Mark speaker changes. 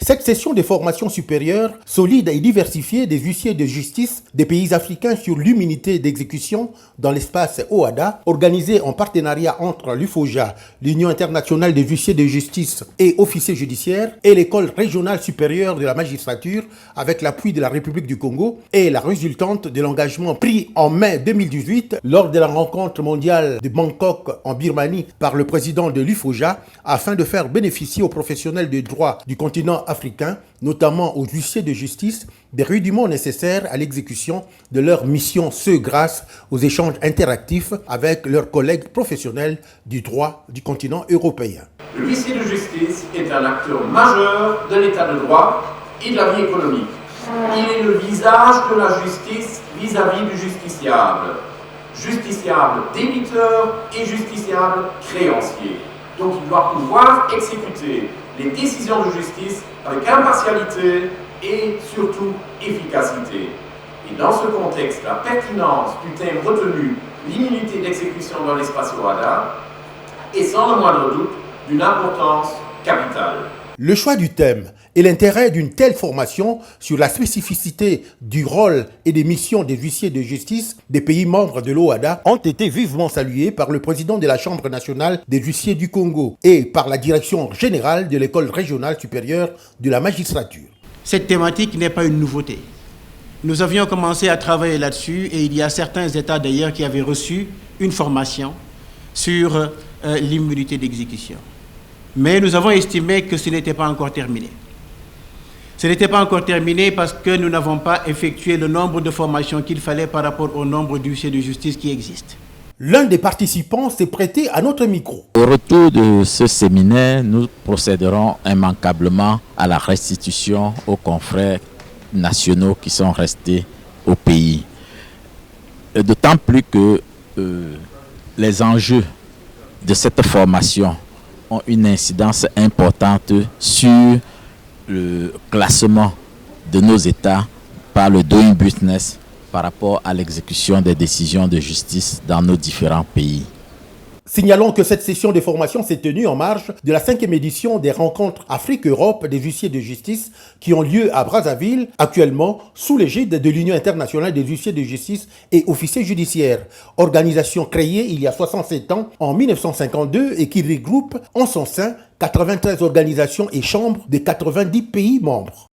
Speaker 1: Cette session de formation supérieure, solide et diversifiée des huissiers de justice des pays africains sur l'immunité d'exécution dans l'espace OHADA, organisée en partenariat entre l'UFOJA, l'Union internationale des huissiers de justice et officiers judiciaires, et l'École régionale supérieure de la magistrature, avec l'appui de la République du Congo, est la résultante de l'engagement pris en mai 2018 lors de la rencontre mondiale de Bangkok en Birmanie par le président de l'UFOJA afin de faire bénéficier aux professionnels de droit du continent africains, notamment aux huissiers de justice, des rudiments nécessaires à l'exécution de leur mission, ce grâce aux échanges interactifs avec leurs collègues professionnels du droit du continent européen.
Speaker 2: Le huissier de justice est un acteur majeur de l'état de droit et de la vie économique. Il est le visage de la justice vis-à-vis du justiciable. Justiciable débiteur et justiciable créancier. Donc il doit pouvoir exécuter les décisions de justice avec impartialité et surtout efficacité. Et dans ce contexte, la pertinence du thème retenu, l'immunité d'exécution dans l'espace OHADA, est sans le moindre doute d'une importance capitale.
Speaker 1: Le choix du thème et l'intérêt d'une telle formation sur la spécificité du rôle et des missions des huissiers de justice des pays membres de l'OHADA ont été vivement salués par le président de la Chambre nationale des huissiers du Congo et par la direction générale de l'École régionale supérieure de la magistrature.
Speaker 3: Cette thématique n'est pas une nouveauté. Nous avions commencé à travailler là-dessus et il y a certains États d'ailleurs qui avaient reçu une formation sur l'immunité d'exécution. Mais nous avons estimé que ce n'était pas encore terminé. Ce n'était pas encore terminé parce que nous n'avons pas effectué le nombre de formations qu'il fallait par rapport au nombre d'huissiers de justice qui existent.
Speaker 1: L'un des participants s'est prêté à notre micro.
Speaker 4: Au retour de ce séminaire, nous procéderons immanquablement à la restitution aux confrères nationaux qui sont restés au pays. D'autant plus que les enjeux de cette formation ont une incidence importante sur le classement de nos États par le Doing Business par rapport à l'exécution des décisions de justice dans nos différents pays.
Speaker 1: Signalons que cette session de formation s'est tenue en marge de la 5e édition des rencontres Afrique-Europe des huissiers de justice qui ont lieu à Brazzaville, actuellement sous l'égide de l'Union internationale des huissiers de justice et officiers judiciaires, organisation créée il y a 67 ans en 1952 et qui regroupe en son sein 93 organisations et chambres de 90 pays membres.